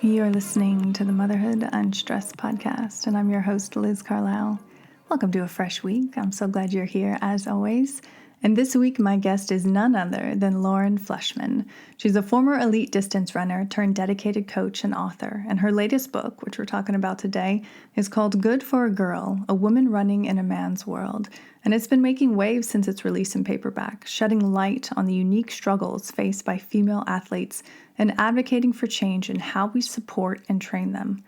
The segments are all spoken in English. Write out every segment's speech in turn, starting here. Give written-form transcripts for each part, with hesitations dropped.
You're listening to the Motherhood Unstressed podcast, and I'm your host, Liz Carlisle. Welcome to a fresh week. I'm so glad you're here, as always. And this week, my guest is none other than Lauren Fleshman. She's a former elite distance runner turned dedicated coach and author, and her latest book, which we're talking about today, is called Good for a Girl, A Woman Running in a Man's World. And it's been making waves since its release in paperback, shedding light on the unique struggles faced by female athletes and advocating for change in how we support and train them.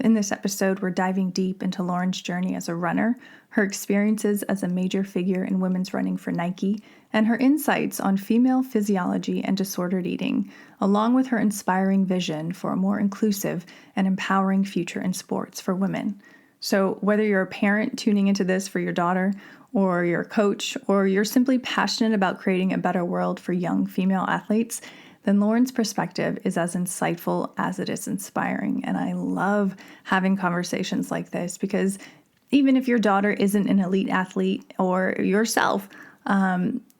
In this episode, we're diving deep into Lauren's journey as a runner, her experiences as a major figure in women's running for Nike, and her insights on female physiology and disordered eating, along with her inspiring vision for a more inclusive and empowering future in sports for women. So whether you're a parent tuning into this for your daughter, or you're a coach, or you're simply passionate about creating a better world for young female athletes, then Lauren's perspective is as insightful as it is inspiring. And I love having conversations like this because even if your daughter isn't an elite athlete or yourself,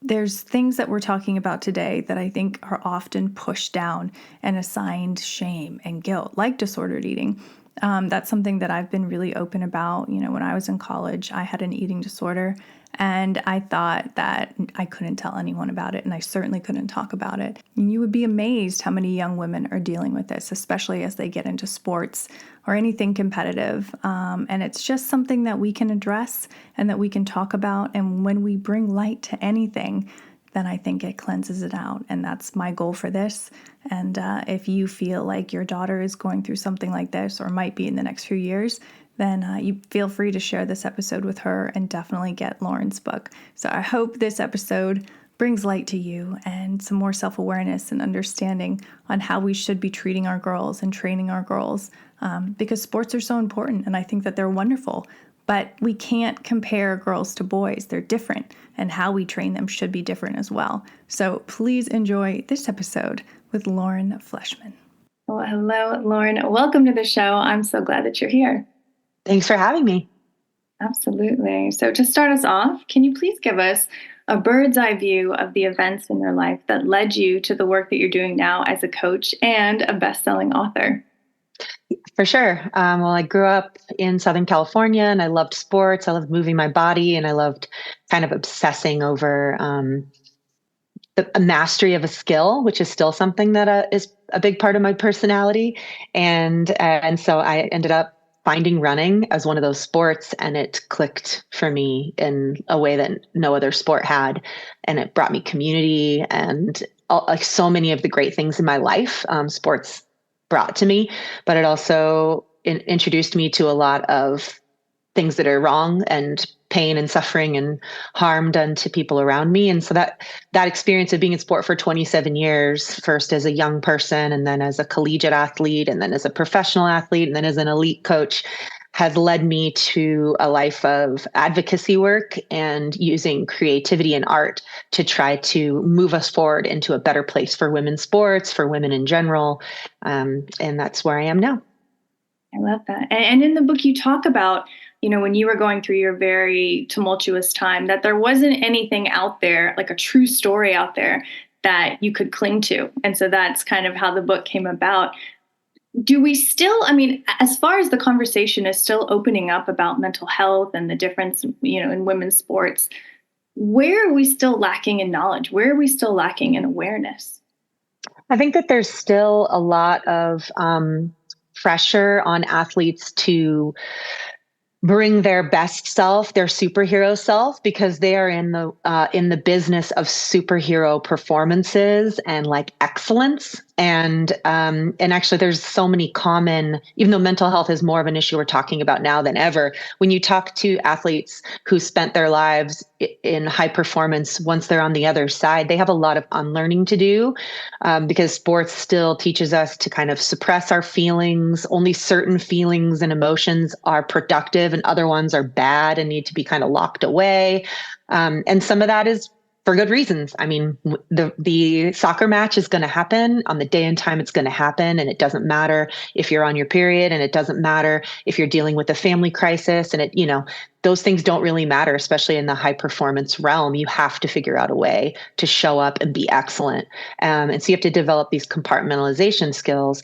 there's things that we're talking about today that I think are often pushed down and assigned shame and guilt, like disordered eating. That's something that I've been really open about. You know, when I was in college, I had an eating disorder, and I thought that I couldn't tell anyone about it, and I certainly couldn't talk about it. And you would be amazed how many young women are dealing with this, especially as they get into sports or anything competitive. And it's just something that we can address and that we can talk about. And when we bring light to anything, then I think it cleanses it out. And that's my goal for this. And if you feel like your daughter is going through something like this or might be in the next few years, then you feel free to share this episode with her and definitely get Lauren's book. So I hope this episode brings light to you and some more self-awareness and understanding on how we should be treating our girls and training our girls, because sports are so important and I think that they're wonderful. But we can't compare girls to boys. They're different, and how we train them should be different as well. So please enjoy this episode with Lauren Fleshman. Well, hello, Lauren. Welcome to the show. I'm so glad that you're here. Thanks for having me. Absolutely. So to start us off, can you please give us a bird's eye view of the events in your life that led you to the work that you're doing now as a coach and a best-selling author? For sure. Well, I grew up in Southern California and I loved sports. I loved moving my body and I loved kind of obsessing over a mastery of a skill, which is still something that is a big part of my personality. And so I ended up finding running as one of those sports, and it clicked for me in a way that no other sport had. And it brought me community and like so many of the great things in my life, sports brought to me, but it also introduced me to a lot of things that are wrong and pain and suffering and harm done to people around me. And so that experience of being in sport for 27 years, first as a young person and then as a collegiate athlete and then as a professional athlete and then as an elite coach, has led me to a life of advocacy work and using creativity and art to try to move us forward into a better place for women's sports, for women in general. And that's where I am now. I love that. And in the book, you talk about, you know, when you were going through your very tumultuous time, that there wasn't anything out there, like a true story out there that you could cling to. And so that's kind of how the book came about. Do we still, I mean, as far as the conversation is still opening up about mental health and the difference, you know, in women's sports, where are we still lacking in knowledge? Where are we still lacking in awareness? I think that there's still a lot of pressure on athletes to bring their best self, their superhero self, because they are in the business of superhero performances and like excellence. And actually there's so many common, even though mental health is more of an issue we're talking about now than ever, when you talk to athletes who spent their lives in high performance, once they're on the other side, they have a lot of unlearning to do, because sports still teaches us to kind of suppress our feelings. Only certain feelings and emotions are productive and other ones are bad and need to be kind of locked away. And some of that is for good reasons. I mean, the soccer match is going to happen on the day and time it's going to happen. And it doesn't matter if you're on your period, and it doesn't matter if you're dealing with a family crisis. And those things don't really matter, especially in the high performance realm. You have to figure out a way to show up and be excellent. And so you have to develop these compartmentalization skills.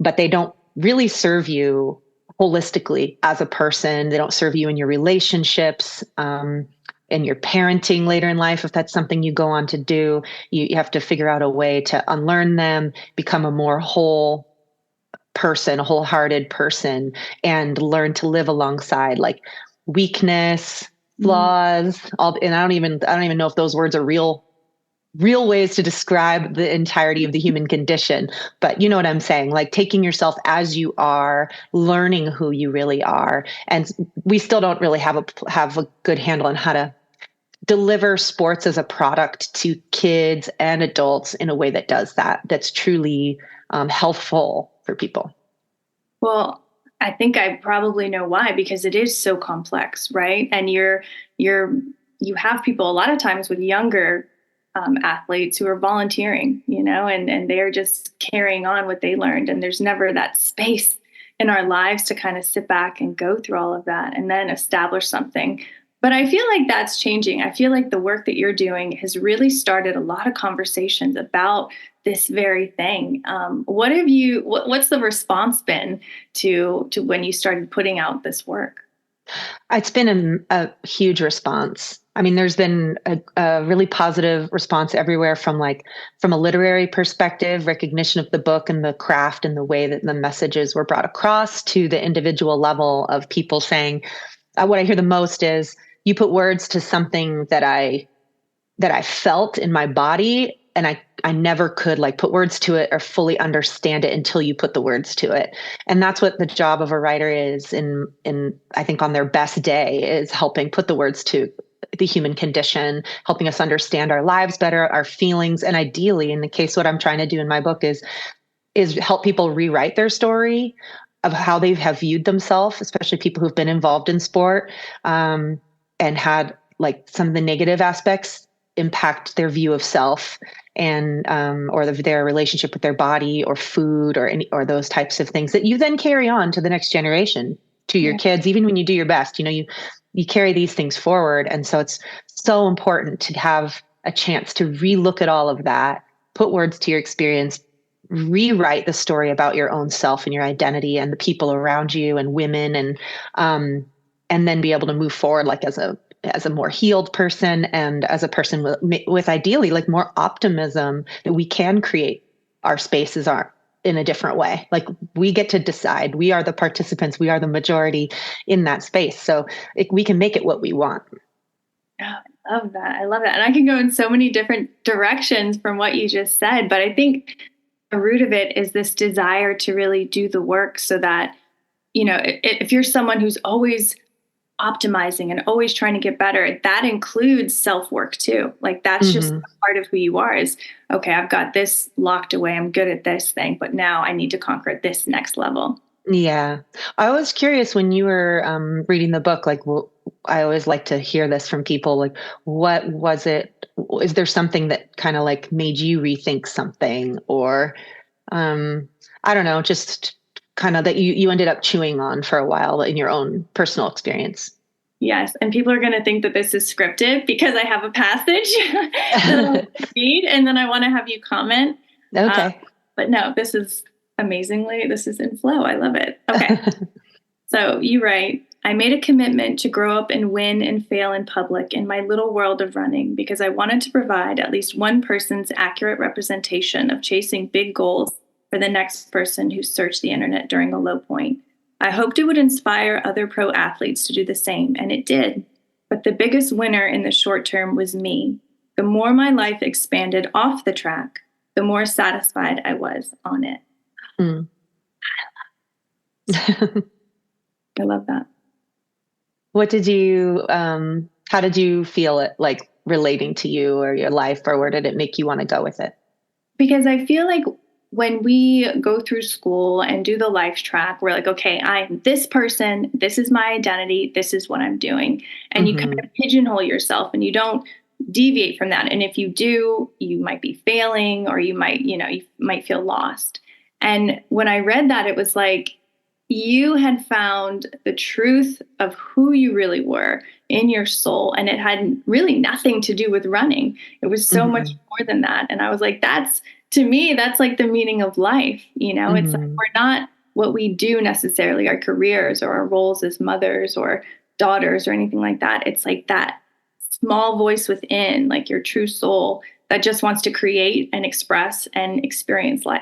but they don't really serve you holistically as a person. They don't serve you in your relationships, in your parenting later in life. If that's something you go on to do, you have to figure out a way to unlearn them, become a more whole person, a wholehearted person, and learn to live alongside like weakness, flaws, all. And I don't even know if those words are real ways to describe the entirety of the human condition, but you know what I'm saying? Like taking yourself as you are, learning who you really are. And we still don't really have a good handle on how to deliver sports as a product to kids and adults in a way that does that, that's truly helpful for people. Well, I think I probably know why, because it is so complex, right? And you have people a lot of times with younger athletes who are volunteering, and they're just carrying on what they learned. And there's never that space in our lives to kind of sit back and go through all of that and then establish something. But I feel like that's changing. I feel like the work that you're doing has really started a lot of conversations about this very thing. What's the response been to when you started putting out this work? It's been a huge response. I mean, there's been a really positive response everywhere from a literary perspective, recognition of the book and the craft and the way that the messages were brought across, to the individual level of people saying, what I hear the most is, you put words to something that I felt in my body, and I never could like put words to it or fully understand it until you put the words to it. And that's what the job of a writer is in I think on their best day, is helping put the words to the human condition, helping us understand our lives better, our feelings. And ideally, in the case, what I'm trying to do in my book is help people rewrite their story of how they have viewed themselves, especially people who've been involved in sport, and had like some of the negative aspects impact their view of self, and or their relationship with their body or food or those types of things that you then carry on to the next generation, to your kids. Even when you do your best, you carry these things forward. And so it's so important to have a chance to relook at all of that, put words to your experience, rewrite the story about your own self and your identity and the people around you and women, and then be able to move forward like as a more healed person, and as a person with ideally like more optimism that we can create our spaces are in a different way. Like we get to decide. We are the participants. We are the majority in that space. So we can make it what we want. Oh, I love that. I love that. And I can go in so many different directions from what you just said, but I think the root of it is this desire to really do the work so that, if you're someone who's always optimizing and always trying to get better, that includes self-work too. Like that's just part of who you are, is, okay, I've got this locked away. I'm good at this thing, but now I need to conquer this next level. Yeah. I was curious when you were reading the book, like, I always like to hear this from people. Like, what was it? Is there something that kind of like made you rethink something, or I don't know, just kind of that you ended up chewing on for a while in your own personal experience? Yes. And people are going to think that this is scripted because I have a passage that I want to read, and then I want to have you comment. Okay. But no, this is in flow. I love it. Okay. So you write, I made a commitment to grow up and win and fail in public in my little world of running because I wanted to provide at least one person's accurate representation of chasing big goals for the next person who searched the internet during a low point. I hoped it would inspire other pro athletes to do the same, and it did. But the biggest winner in the short term was me. The more my life expanded off the track, the more satisfied I was on it. Mm. I love that. What did you, how did you feel it like relating to you or your life, or where did it make you want to go with it? Because I feel like when we go through school and do the life track, we're like, okay, I'm this person, this is my identity, this is what I'm doing. And you kind of pigeonhole yourself and you don't deviate from that. And if you do, you might be failing, or you might feel lost. And when I read that, it was like you had found the truth of who you really were in your soul. And it had really nothing to do with running. It was so much more than that. And I was like, to me, that's like the meaning of life. It's like Mhm. we're not what we do necessarily, our careers or our roles as mothers or daughters or anything like that. It's like that small voice within, like your true soul that just wants to create and express and experience life.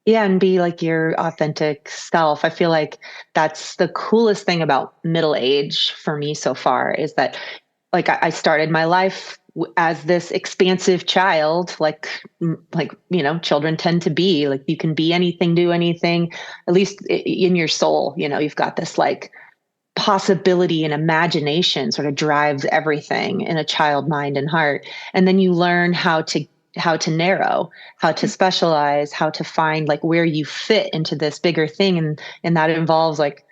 Yeah, and be like your authentic self. I feel like that's the coolest thing about middle age for me so far is that like I started my life as this expansive child, like children tend to be. Like you can be anything, do anything, at least in your soul. You've got this like possibility and imagination sort of drives everything in a child mind and heart, and then you learn how to narrow, how to specialize, how to find like where you fit into this bigger thing, and that involves like,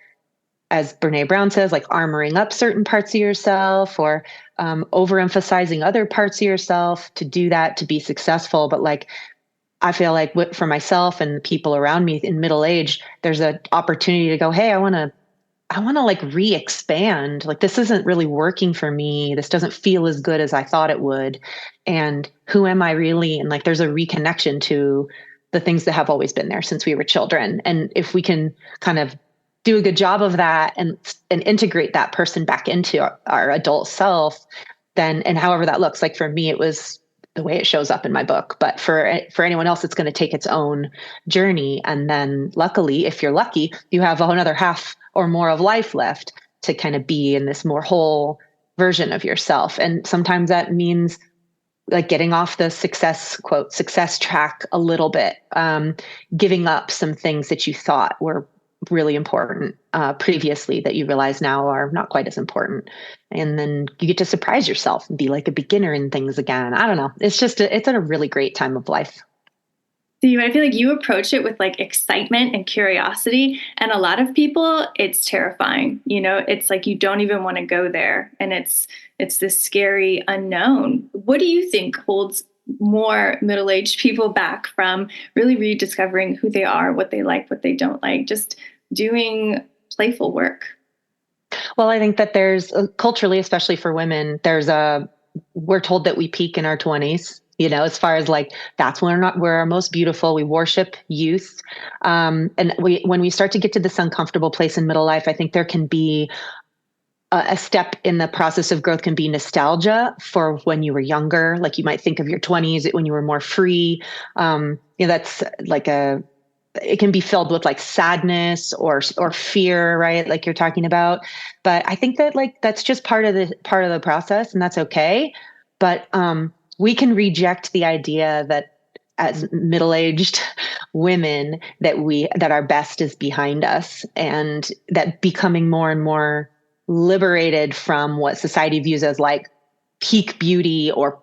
as Brene Brown says, like armoring up certain parts of yourself or overemphasizing other parts of yourself to do that to be successful. But like I feel like for myself and the people around me in middle age, there's an opportunity to go, hey, I want to like re-expand. Like this isn't really working for me. This doesn't feel as good as I thought it would. And who am I really? And like there's a reconnection to the things that have always been there since we were children. And if we can kind of do a good job of that and integrate that person back into our adult self, then and however that looks, like for me, it was the way it shows up in my book. But for anyone else, it's going to take its own journey. And then luckily, if you're lucky, you have another half or more of life left to kind of be in this more whole version of yourself. And sometimes that means like getting off the success track a little bit, giving up some things that you thought were really important previously that you realize now are not quite as important. And then you get to surprise yourself and be like a beginner in things again. I don't know. It's a really great time of life. See, I feel like you approach it with like excitement and curiosity. And a lot of people, it's terrifying. It's like you don't even want to go there. And it's this scary unknown. What do you think holds more middle-aged people back from really rediscovering who they are, what they like, what they don't like, just doing playful work? Well, I think that there's culturally, especially for women, we're told that we peak in our 20s, as far as like that's we're our most beautiful. We worship youth. And when we start to get to this uncomfortable place in middle life, I think there can be a step in the process of growth can be nostalgia for when you were younger. Like you might think of your 20s when you were more free. That's like it can be filled with like sadness or fear, right? Like you're talking about. But I think that like that's just part of the process, and that's okay. But we can reject the idea that as middle-aged women that our best is behind us, and that becoming more and more liberated from what society views as like peak beauty or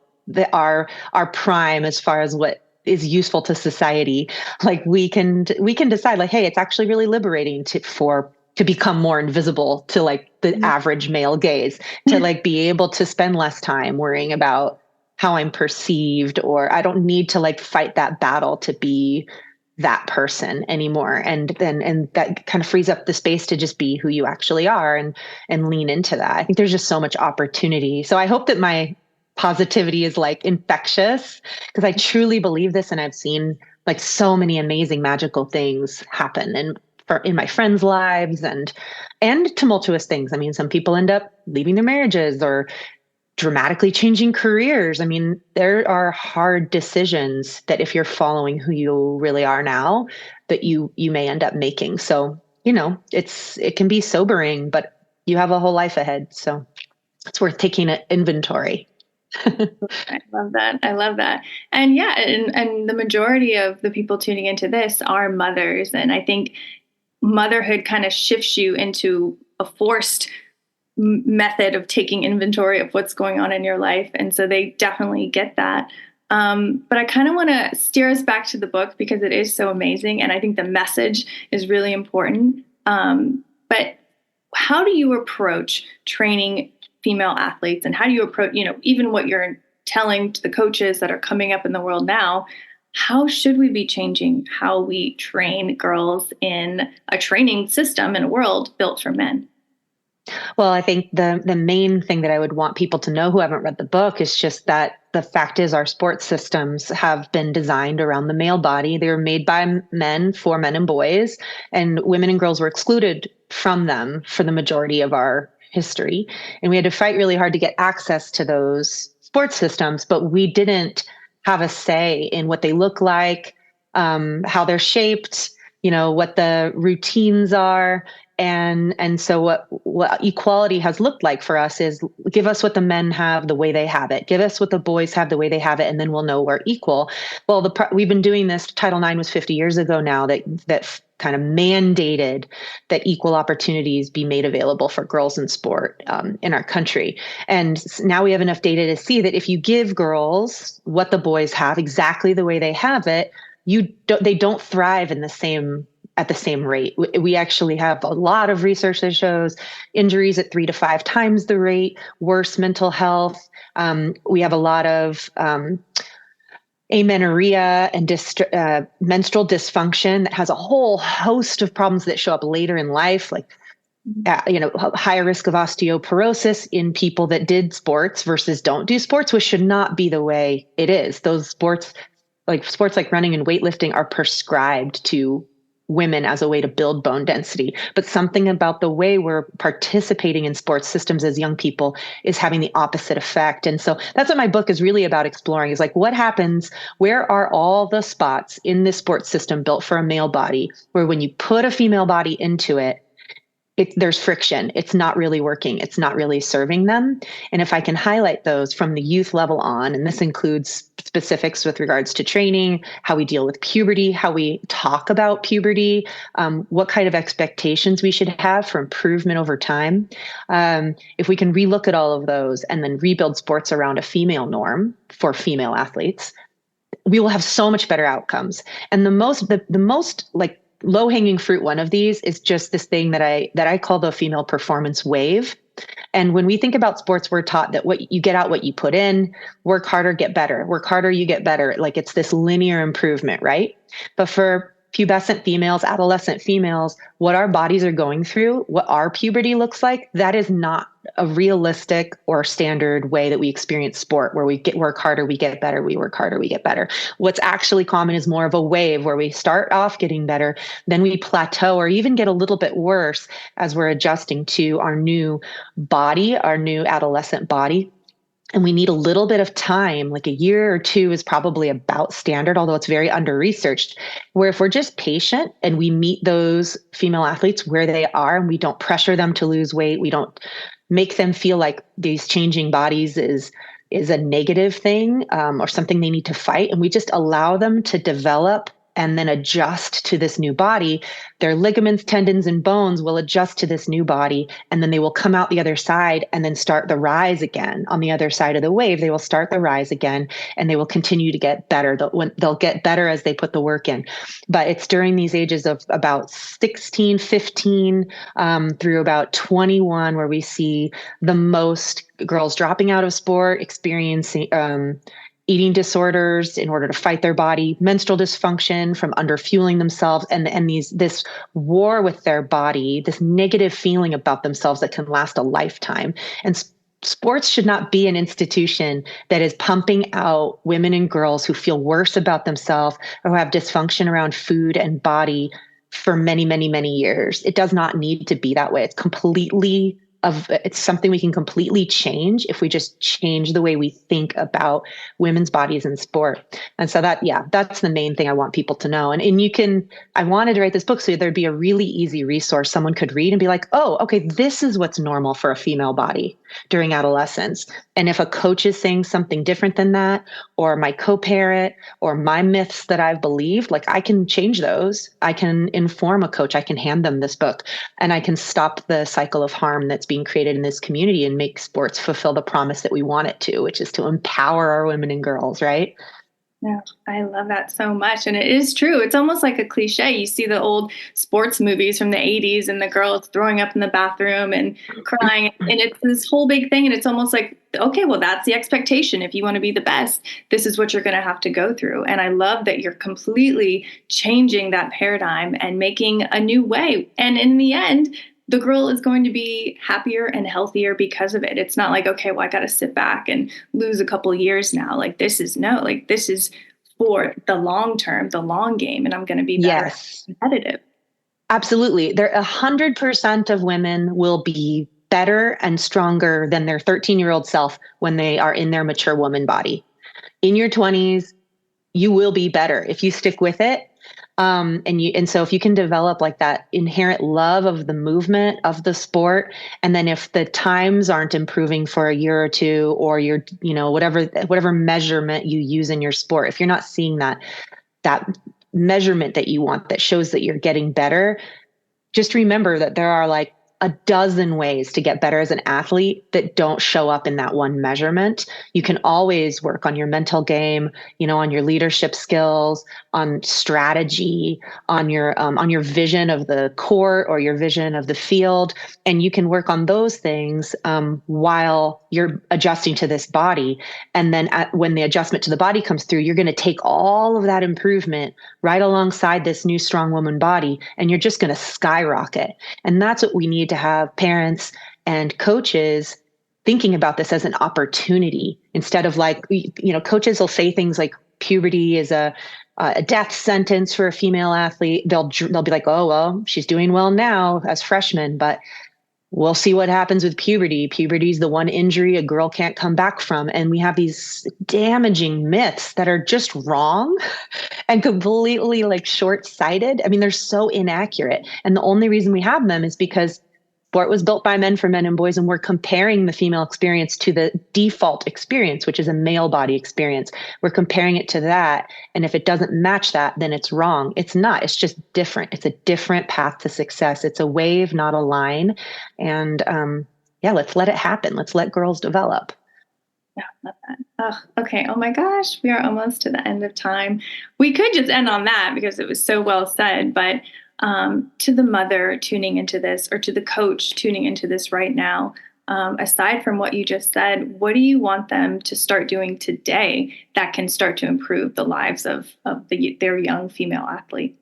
our prime as far as what is useful to society. Like we can decide like, hey, it's actually really liberating to become more invisible to like the average male gaze, to like be able to spend less time worrying about how I'm perceived, or I don't need to like fight that battle to be that person anymore. And that kind of frees up the space to just be who you actually are and lean into that. I think there's just so much opportunity. So I hope that my positivity is like infectious, because I truly believe this, and I've seen like so many amazing magical things happen in my friends' lives, and tumultuous things. I mean, some people end up leaving their marriages or dramatically changing careers. I mean, there are hard decisions that if you're following who you really are now, that you may end up making. So, it can be sobering, but you have a whole life ahead. So it's worth taking an inventory. I love that. I love that. And yeah, and the majority of the people tuning into this are mothers. And I think motherhood kind of shifts you into a forced method of taking inventory of what's going on in your life. And so they definitely get that. But I kind of want to steer us back to the book because it is so amazing. And I think the message is really important. But how do you approach training female athletes, and how do you approach, even what you're telling to the coaches that are coming up in the world now? How should we be changing how we train girls in a training system in a world built for men? Well, I think the main thing that I would want people to know who haven't read the book is just that the fact is our sports systems have been designed around the male body. They were made by men for men and boys, and women and girls were excluded from them for the majority of our history. And we had to fight really hard to get access to those sports systems, but we didn't have a say in what they look like, how they're shaped, what the routines are. And so what equality has looked like for us is give us what the men have the way they have it. Give us what the boys have the way they have it, and then we'll know we're equal. Well, we've been doing this. Title IX was 50 years ago now that kind of mandated that equal opportunities be made available for girls in sport in our country. And now we have enough data to see that if you give girls what the boys have exactly the way they have it, they don't thrive at the same rate. We actually have a lot of research that shows injuries at 3 to 5 times the rate, worse mental health. We have a lot of amenorrhea and menstrual dysfunction that has a whole host of problems that show up later in life, like higher risk of osteoporosis in people that did sports versus don't do sports, which should not be the way it is. Those sports like running and weightlifting are prescribed to women as a way to build bone density. But something about the way we're participating in sports systems as young people is having the opposite effect. And so that's what my book is really about exploring, is like, what happens? Where are all the spots in this sports system built for a male body where when you put a female body into it, there's friction. It's not really working. It's not really serving them. And if I can highlight those from the youth level on, and this includes specifics with regards to training, how we deal with puberty, how we talk about puberty, what kind of expectations we should have for improvement over time. If we can relook at all of those and then rebuild sports around a female norm for female athletes, we will have so much better outcomes. And the most like low-hanging fruit one of these is just this thing that I call the female performance wave. And when we think about sports, we're taught that what you get out, what you put in, work harder, get better, work harder, you get better. Like it's this linear improvement, right? But for pubescent females, adolescent females, what our bodies are going through, what our puberty looks like, that is not a realistic or standard way that we experience sport, where we work harder, we get better, we work harder, we get better. What's actually common is more of a wave where we start off getting better, then we plateau or even get a little bit worse as we're adjusting to our new body, our new adolescent body. And we need a little bit of time, like a year or two is probably about standard, although it's very under-researched, where if we're just patient and we meet those female athletes where they are and we don't pressure them to lose weight, we don't make them feel like these changing bodies is a negative thing or something they need to fight, and we just allow them to develop and then adjust to this new body, their ligaments, tendons, and bones will adjust to this new body, and then they will come out the other side and then start the rise again. On the other side of the wave, they will start the rise again, and they will continue to get better. They'll get better as they put the work in. But it's during these ages of about 16, 15 through about 21 where we see the most girls dropping out of sport, experiencing eating disorders in order to fight their body, menstrual dysfunction from underfueling themselves, and this war with their body, this negative feeling about themselves that can last a lifetime. And sports should not be an institution that is pumping out women and girls who feel worse about themselves or who have dysfunction around food and body for many, many, many years. It does not need to be that way. It's something we can completely change if we just change the way we think about women's bodies in sport. And so that's the main thing I want people to know. And I wanted to write this book so there'd be a really easy resource someone could read and be like, oh, okay, this is what's normal for a female body during adolescence. And if a coach is saying something different than that, or my co-parent, or my myths that I've believed, like I can change those. I can inform a coach. I can hand them this book, and I can stop the cycle of harm that's being created in this community and make sports fulfill the promise that we want it to, which is to empower our women and girls, right? Yeah, I love that so much. And it is true. It's almost like a cliche. You see the old sports movies from the 80s and the girls throwing up in the bathroom and crying. And it's this whole big thing. And it's almost like, okay, well, that's the expectation. If you want to be the best, this is what you're going to have to go through. And I love that you're completely changing that paradigm and making a new way. And in the end, the girl is going to be happier and healthier because of it. It's not like, okay, well, I got to sit back and lose a couple of years now. Like this is no, like this is for the long term, the long game, and I'm going to be better Yes, competitive. absolutely. 100% of women will be better and stronger than their 13-year-old self when they are in their mature woman body. In your 20s, you will be better if you stick with it. And so if you can develop like that inherent love of the movement of the sport, and then if the times aren't improving for a year or two, or whatever measurement you use in your sport, if you're not seeing that measurement that you want that shows that you're getting better, just remember that there are like a dozen ways to get better as an athlete that don't show up in that one measurement. You can always work on your mental game, on your leadership skills, on strategy, on your vision of the court or your vision of the field, and you can work on those things while you're adjusting to this body. And then when the adjustment to the body comes through, you're going to take all of that improvement right alongside this new strong woman body, and you're just going to skyrocket. And that's what we need to have parents and coaches thinking about this as an opportunity, instead of like, coaches will say things like puberty is a death sentence for a female athlete. They'll be like, oh, well, she's doing well now as freshman, but we'll see what happens with puberty. Puberty is the one injury a girl can't come back from. And we have these damaging myths that are just wrong and completely like short-sighted. I mean, they're so inaccurate. And the only reason we have them is because sport was built by men for men and boys, and we're comparing the female experience to the default experience, which is a male body experience. We're comparing it to that. And if it doesn't match that, then it's wrong. It's not. It's just different. It's a different path to success. It's a wave, not a line. And yeah, let's let it happen. Let's let girls develop. Yeah, love that. Oh, okay. Oh my gosh, we are almost to the end of time. We could just end on that because it was so well said. But to the mother tuning into this, or to the coach tuning into this right now, aside from what you just said, what do you want them to start doing today that can start to improve the lives of their young female athlete?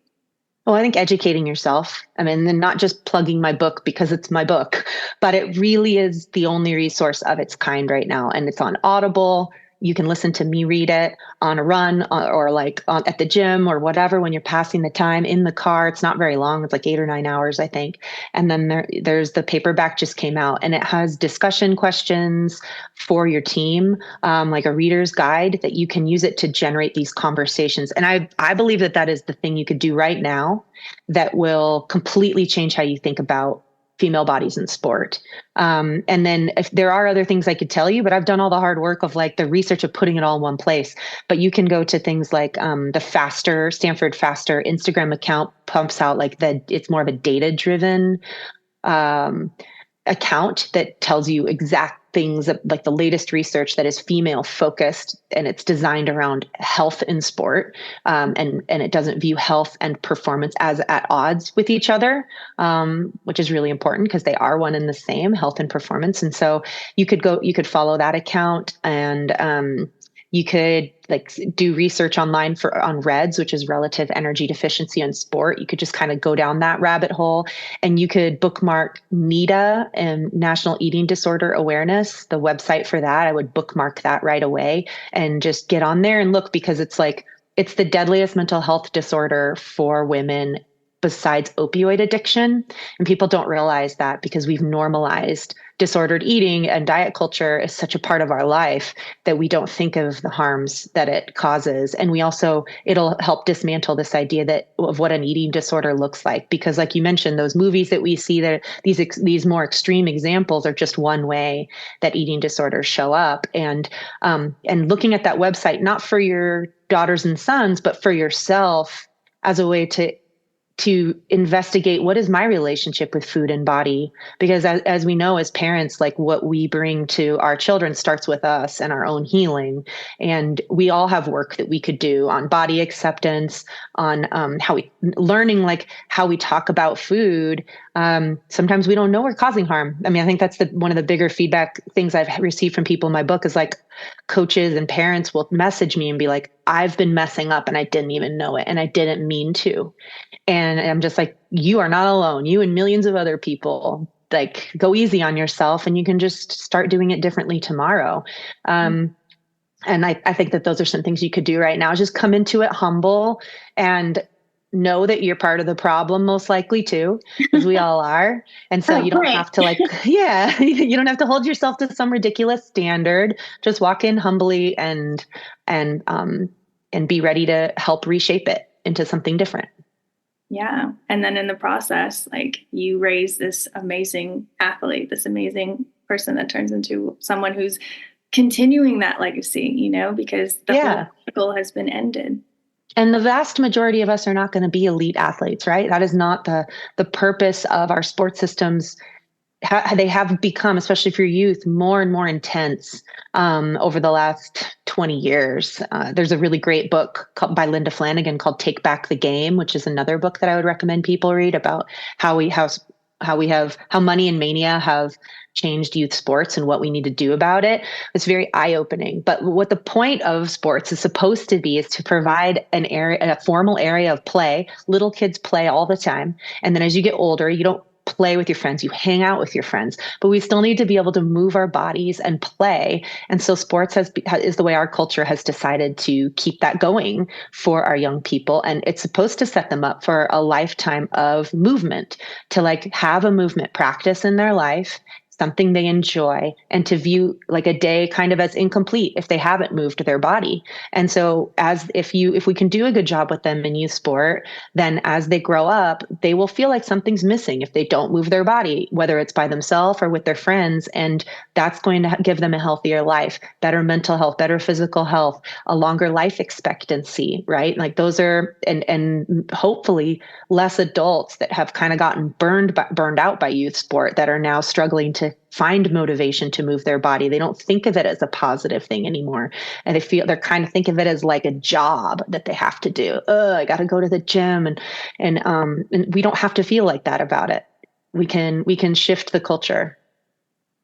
Well, I think educating yourself. I mean, and not just plugging my book because it's my book, but it really is the only resource of its kind right now. And it's on Audible. You can listen to me read it on a run, or like at the gym or whatever, when you're passing the time in the car. It's not very long. It's like 8 or 9 hours, I think. And then there's the paperback just came out, and it has discussion questions for your team, like a reader's guide that you can use it to generate these conversations. And I believe that is the thing you could do right now that will completely change how you think about female bodies in sport. And then if there are other things I could tell you, but I've done all the hard work of like the research of putting it all in one place. But you can go to things like the Stanford Faster Instagram account pumps out like it's more of a data driven account that tells you exact things, like the latest research that is female focused, and it's designed around health in sport, and it doesn't view health and performance as at odds with each other, which is really important because they are one and the same, health and performance. And so you could follow that account, and you could like do research online on REDS, which is relative energy deficiency in sport. You could just kind of go down that rabbit hole, and you could bookmark NEDA, and National Eating Disorder Awareness, the website for that. I would bookmark that right away and just get on there and look, because it's the deadliest mental health disorder for women besides opioid addiction. And people don't realize that because we've normalized disordered eating, and diet culture is such a part of our life that we don't think of the harms that it causes. And it'll help dismantle this idea of what an eating disorder looks like. Because like you mentioned, those movies that we see, that these more extreme examples are just one way that eating disorders show up. And looking at that website, not for your daughters and sons, but for yourself, as a way to investigate, what is my relationship with food and body? Because as we know, as parents, like what we bring to our children starts with us and our own healing. And we all have work that we could do on body acceptance, on learning like how we talk about food. Sometimes we don't know we're causing harm. I mean, I think that's one of the bigger feedback things I've received from people in my book is like coaches and parents will message me and be like, I've been messing up and I didn't even know it and I didn't mean to. And I'm just like, you are not alone. You and millions of other people, like, go easy on yourself and you can just start doing it differently tomorrow. And I think that those are some things you could do right now. Just come into it humble and know that you're part of the problem, most likely too, because we all are. And so Oh, you don't great. have to like, yeah, you don't have to hold yourself to some ridiculous standard. Just walk in humbly and be ready to help reshape it into something different. Yeah. And then in the process, like, you raise this amazing athlete, this amazing person that turns into someone who's continuing that legacy, because the whole Yeah. cycle has been ended. And the vast majority of us are not going to be elite athletes, right? That is not the purpose of our sports systems. They have become, especially for youth, more and more intense over the last 20 years. There's a really great book by Linda Flanagan called "Take Back the Game," which is another book that I would recommend people read about how money and mania have changed youth sports and what we need to do about it. It's very eye-opening. But what the point of sports is supposed to be is to provide a formal area of play. Little kids play all the time. And then as you get older, you don't play with your friends, you hang out with your friends, but we still need to be able to move our bodies and play. And so sports is the way our culture has decided to keep that going for our young people. And it's supposed to set them up for a lifetime of movement, to like have a movement practice in their life, something they enjoy, and to view like a day kind of as incomplete if they haven't moved their body. And so if we can do a good job with them in youth sport, then as they grow up, they will feel like something's missing if they don't move their body, whether it's by themselves or with their friends. And that's going to give them a healthier life, better mental health, better physical health, a longer life expectancy, right? Like those are, and hopefully less adults that have kind of gotten burned out by youth sport that are now struggling to find motivation to move their body. They don't think of it as a positive thing anymore. And they're kind of think of it as like a job that they have to do. I got to go to the gym. And we don't have to feel like that about it. We can shift the culture.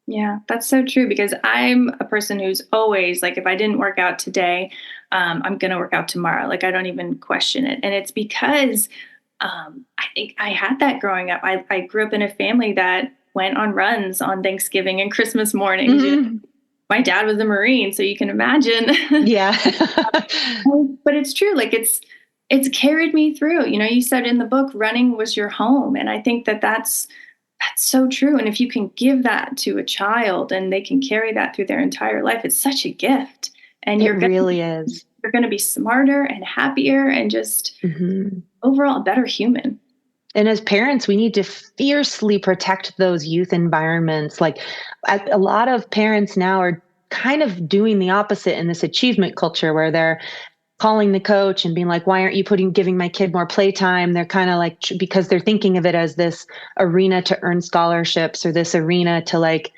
Yeah, that's so true, because I'm a person who's always like, if I didn't work out today, I'm going to work out tomorrow. Like, I don't even question it. And it's because I think I had that growing up. I grew up in a family that went on runs on Thanksgiving and Christmas mornings. Mm-hmm. My dad was a Marine, so you can imagine. Yeah. But it's true. Like, it's carried me through. You said in the book, running was your home, and I think that's so true. And if you can give that to a child and they can carry that through their entire life, it's such a gift. And it really is. You're going to be smarter and happier and just overall a better human. And as parents, we need to fiercely protect those youth environments. Like a lot of parents now are kind of doing the opposite in this achievement culture where they're calling the coach and being like, why aren't you giving my kid more playtime? They're kind of like, because they're thinking of it as this arena to earn scholarships or this arena to like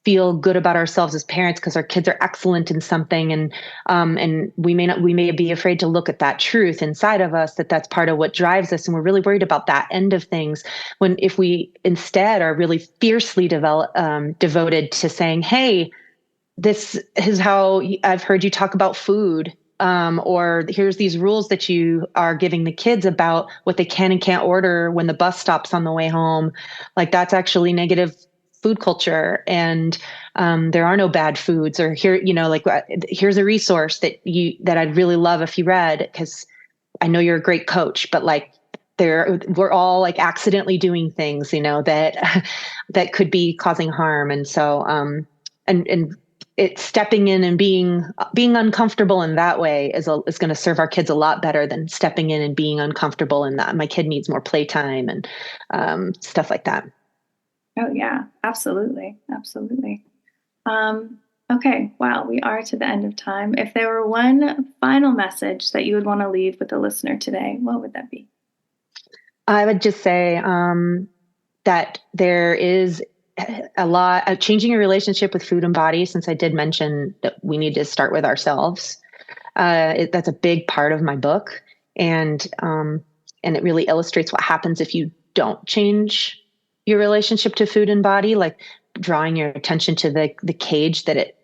feel good about ourselves as parents because our kids are excellent in something. And we may be afraid to look at that truth inside of us, that's part of what drives us. And we're really worried about that end of things. If we instead are really fiercely devoted to saying, hey, this is how I've heard you talk about food. Or here's these rules that you are giving the kids about what they can and can't order when the bus stops on the way home. Like that's actually negative food culture, and there are no bad foods. Or here's a resource that I'd really love if you read, because I know you're a great coach, but like we're all like accidentally doing things, that could be causing harm. And so and it's stepping in and being uncomfortable in that way is going to serve our kids a lot better than stepping in and being uncomfortable in that my kid needs more playtime and stuff like that. Oh yeah, absolutely. Absolutely. Okay. Wow. We are to the end of time. If there were one final message that you would want to leave with the listener today, what would that be? I would just say that there is a lot of changing your relationship with food and body, since I did mention that we need to start with ourselves. That's a big part of my book. And it really illustrates what happens if you don't change your relationship to food and body, like drawing your attention to the cage that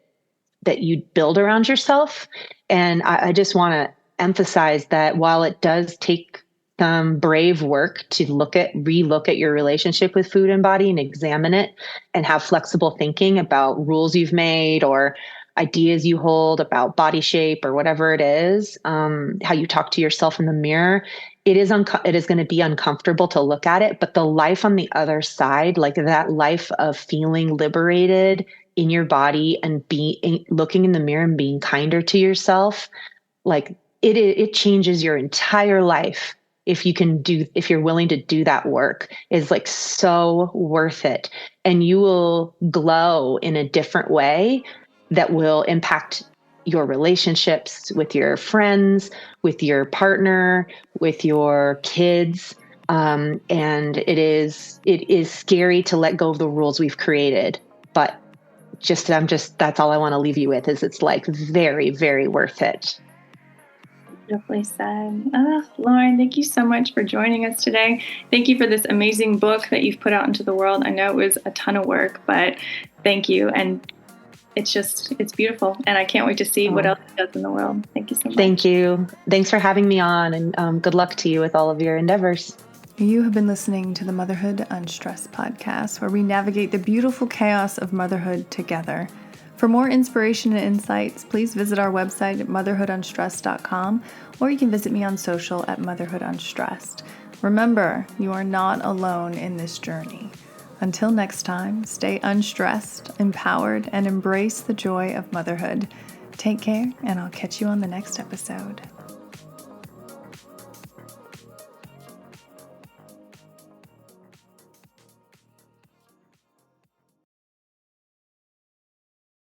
you build around yourself. And I just want to emphasize that while it does take some brave work to relook at your relationship with food and body and examine it and have flexible thinking about rules you've made or ideas you hold about body shape or whatever it is, how you talk to yourself in the mirror, it is going to be uncomfortable to look at it, but the life on the other side, like that life of feeling liberated in your body and looking in the mirror and being kinder to yourself, like it changes your entire life. If you're willing to do that work, is like so worth it. And you will glow in a different way that will impact your relationships with your friends, with your partner, with your kids. And it is scary to let go of the rules we've created, but that's all I want to leave you with is it's like very, very worth it. Beautifully said. Lauren, thank you so much for joining us today. Thank you for this amazing book that you've put out into the world. I know it was a ton of work, but thank you. And it's beautiful. And I can't wait to see what else it does in the world. Thank you so much. Thank you. Thanks for having me on, and good luck to you with all of your endeavors. You have been listening to the Motherhood Unstressed podcast, where we navigate the beautiful chaos of motherhood together. For more inspiration and insights, please visit our website at motherhoodunstressed.com, or you can visit me on social at motherhoodunstressed. Remember, you are not alone in this journey. Until next time, stay unstressed, empowered, and embrace the joy of motherhood. Take care, and I'll catch you on the next episode.